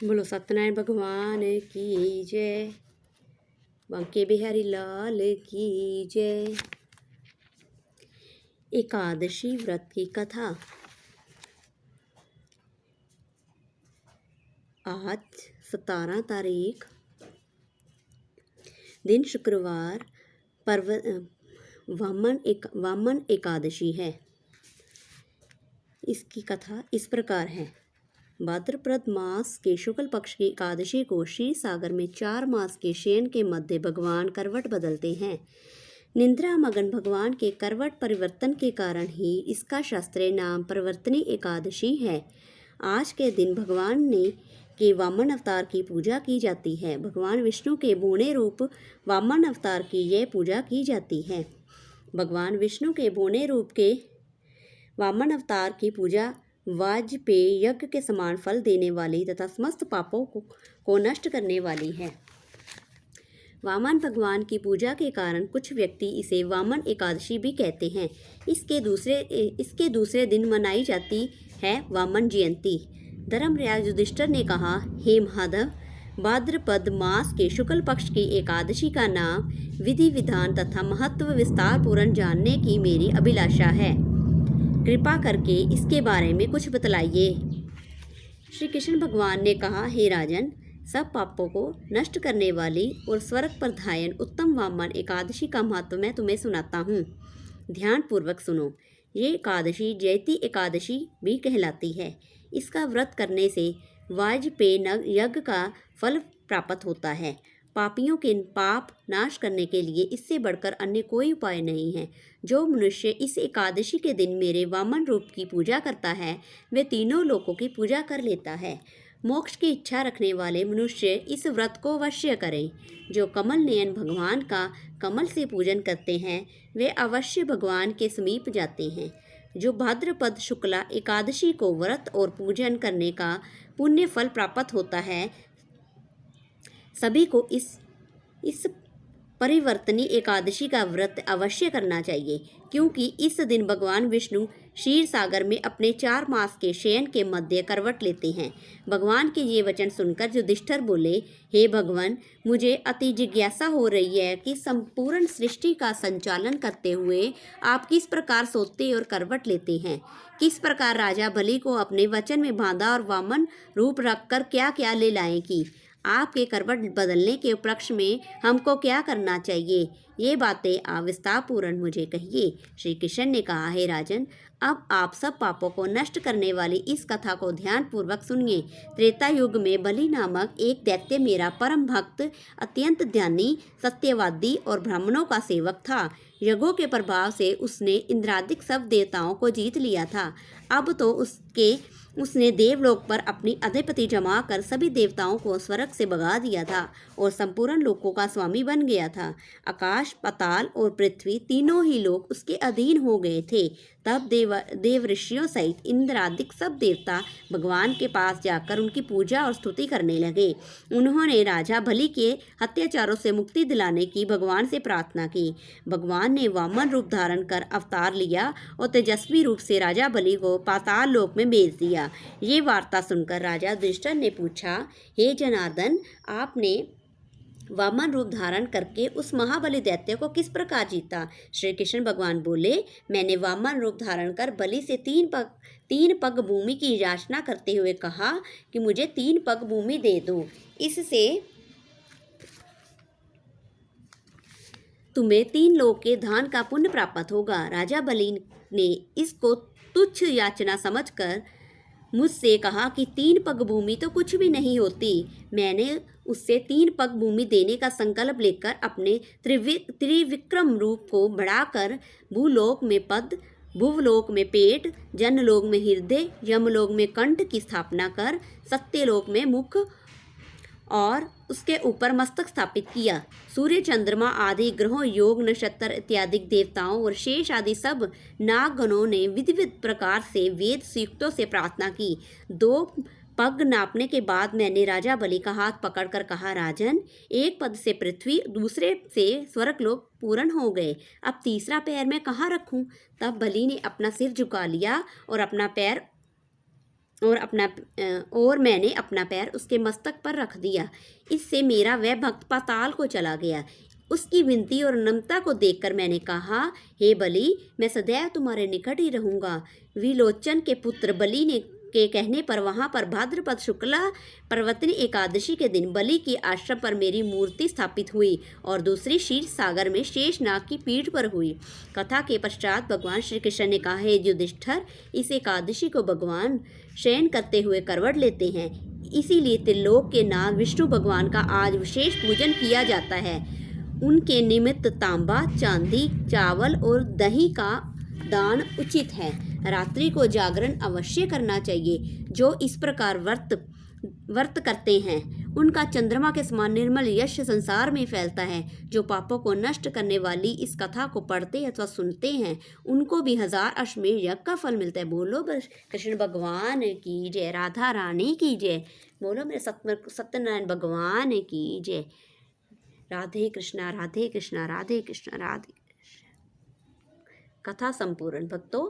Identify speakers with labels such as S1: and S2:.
S1: बोलो सत्यनारायण भगवान की जय। बांके बिहारी लाल की जय। एकादशी व्रत की कथा। आज 17 तारीख दिन शुक्रवार वामन एकादशी है। इसकी कथा इस प्रकार है। भाद्रपद मास के शुक्ल पक्ष की एकादशी को क्षीर सागर में 4 मास के शयन के मध्य भगवान करवट बदलते हैं। निद्रा मगन भगवान के करवट परिवर्तन के कारण ही इसका शास्त्रीय नाम परिवर्तनी एकादशी है। आज के दिन भगवान ने के वामन अवतार की पूजा की जाती है। भगवान विष्णु के बोने रूप वामन अवतार की यह पूजा की जाती है। भगवान विष्णु के बोने रूप के वामन अवतार की पूजा वाजपेय यज्ञ के समान फल देने वाली तथा समस्त पापों को नष्ट करने वाली है। वामन भगवान की पूजा के कारण कुछ व्यक्ति इसे वामन एकादशी भी कहते हैं। इसके दूसरे दिन मनाई जाती है वामन जयंती। धर्मराज युधिष्ठिर ने कहा, हे महादेव, भाद्रपद मास के शुक्ल पक्ष की एकादशी का नाम, विधि विधान तथा महत्व विस्तार पूर्ण जानने की मेरी अभिलाषा है। कृपा करके इसके बारे में कुछ बतलाइए। श्री कृष्ण भगवान ने कहा, हे राजन, सब पापों को नष्ट करने वाली और स्वर्ग पर धायन उत्तम वामन एकादशी का महत्व मैं तुम्हें सुनाता हूँ। ध्यान पूर्वक सुनो। ये एकादशी जयती एकादशी भी कहलाती है। इसका व्रत करने से वाजपेय यज्ञ का फल प्राप्त होता है। पापियों के पाप नाश करने के लिए इससे बढ़कर अन्य कोई उपाय नहीं है। जो मनुष्य इस एकादशी के दिन मेरे वामन रूप की पूजा करता है, वे तीनों लोकों की पूजा कर लेता है। मोक्ष की इच्छा रखने वाले मनुष्य इस व्रत को अवश्य करें। जो कमल नयन भगवान का कमल से पूजन करते हैं, वे अवश्य भगवान के समीप जाते हैं। जो भाद्रपद शुक्ला एकादशी को व्रत और पूजन करने का पुण्य फल प्राप्त होता है, सभी को इस परिवर्तनी एकादशी का व्रत अवश्य करना चाहिए, क्योंकि इस दिन भगवान विष्णु क्षीर सागर में अपने 4 मास के शयन के मध्य करवट लेते हैं। भगवान के ये वचन सुनकर युधिष्ठिर बोले, हे भगवान, मुझे अति जिज्ञासा हो रही है कि संपूर्ण सृष्टि का संचालन करते हुए आप किस प्रकार सोते और करवट लेते हैं। किस प्रकार राजा बलि को अपने वचन में बांधा और वामन रूप रखकर क्या क्या ले लाए कि आपके करवट बदलने के उपलक्ष्य में हमको क्या करना चाहिए। ये बातें आप विस्तार पूर्ण मुझे कहिए। श्री कृष्ण ने कहा, हे राजन, अब आप सब पापों को नष्ट करने वाली इस कथा को ध्यान पूर्वक सुनिए। त्रेता युग में बलि नामक एक दैत्य मेरा परम भक्त, अत्यंत ध्यानी, सत्यवादी और ब्राह्मणों का सेवक था। यज्ञों के प्रभाव से उसने इंद्रादिक सब देवताओं को जीत लिया था। अब तो उसने देवलोक पर अपनी अधिपति जमा कर सभी देवताओं को स्वर्ग से भगा दिया था और संपूर्ण लोकों का स्वामी बन गया था। आकाश, पाताल और पृथ्वी तीनों ही लोक उसके अधीन हो गए थे। तब देव ऋषियों सहित इंद्रादिक सब देवता भगवान के पास जाकर उनकी पूजा और स्तुति करने लगे। उन्होंने राजा बलि के अत्याचारों से मुक्ति दिलाने की भगवान से प्रार्थना की। भगवान ने वामन रूप धारण कर अवतार लिया और तेजस्वी रूप से राजा बलि को पाताल लोक में भेज दिया। ये वार्ता सुनकर राजा युधिष्ठिर ने पूछा, हे जनार्दन, आपने वामन रूप धारण करके उस महाबली दैत्य को किस प्रकार जीता। श्री कृष्ण भगवान बोले, मैंने वामन रूप धारण कर बलि से 3 पग भूमि की याचना करते हुए कहा कि मुझे 3 पग भूमि दे दो, इससे तुम्हें 3 लोक के धान का पुण्य प्राप्त होगा। राजा बलि ने इसको तुच्छ याचना समझकर मुझसे कहा कि 3 पग भूमि तो कुछ भी नहीं होती। मैंने उससे 3 पग भूमि देने का संकल्प लेकर अपने त्रिविक्रम रूप को बढ़ाकर भूलोक में पद, भुवलोक में पेट, जनलोक में हृदय, यमलोक में कंठ की स्थापना कर सत्यलोक में मुख और उसके ऊपर मस्तक स्थापित किया। सूर्य, चंद्रमा आदि ग्रहों, योग, नक्षत्र इत्यादि देवताओं और शेष आदि सब नागगणों ने विविध प्रकार से वेद सूक्तों से प्रार्थना की। 2 पग नापने के बाद मैंने राजा बलि का हाथ पकड़कर कहा, राजन, एक पद से पृथ्वी, दूसरे से स्वर्गलोक पूर्ण हो गए। अब तीसरा पैर मैं कहाँ रखूं? तब बलि ने अपना सिर झुका लिया और अपना पैर और मैंने अपना पैर उसके मस्तक पर रख दिया। इससे मेरा वह भक्त पाताल को चला गया। उसकी विनती और नम्रता को देखकर मैंने कहा, हे बलि, मैं सदैव तुम्हारे निकट ही रहूँगा। विलोचन के पुत्र बलि ने के कहने पर वहाँ पर भाद्रपद शुक्ला पर्वतनी एकादशी के दिन बलि के आश्रम पर मेरी मूर्ति स्थापित हुई और दूसरी क्षीर सागर में शेषनाग की पीठ पर हुई। कथा के पश्चात भगवान श्री कृष्ण ने कहा, हे युधिष्ठिर, इस एकादशी को भगवान शयन करते हुए करवट लेते हैं, इसीलिए त्रिलोक के नाथ विष्णु भगवान का आज विशेष पूजन किया जाता है। उनके निमित्त तांबा, चांदी, चावल और दही का दान उचित है। रात्रि को जागरण अवश्य करना चाहिए। जो इस प्रकार व्रत करते हैं उनका चंद्रमा के समान निर्मल यश संसार में फैलता है। जो पापों को नष्ट करने वाली इस कथा को पढ़ते अथवा सुनते हैं उनको भी 1000 अश्वमेध यज्ञ का फल मिलता है। बोलो कृष्ण भगवान की जय, राधा रानी की जय, बोलो मेरे सत्यनारायण भगवान की जय। राधे कृष्णा राधे कृष्णा राधे कृष्णा राधे। कथा संपूर्ण भक्तों।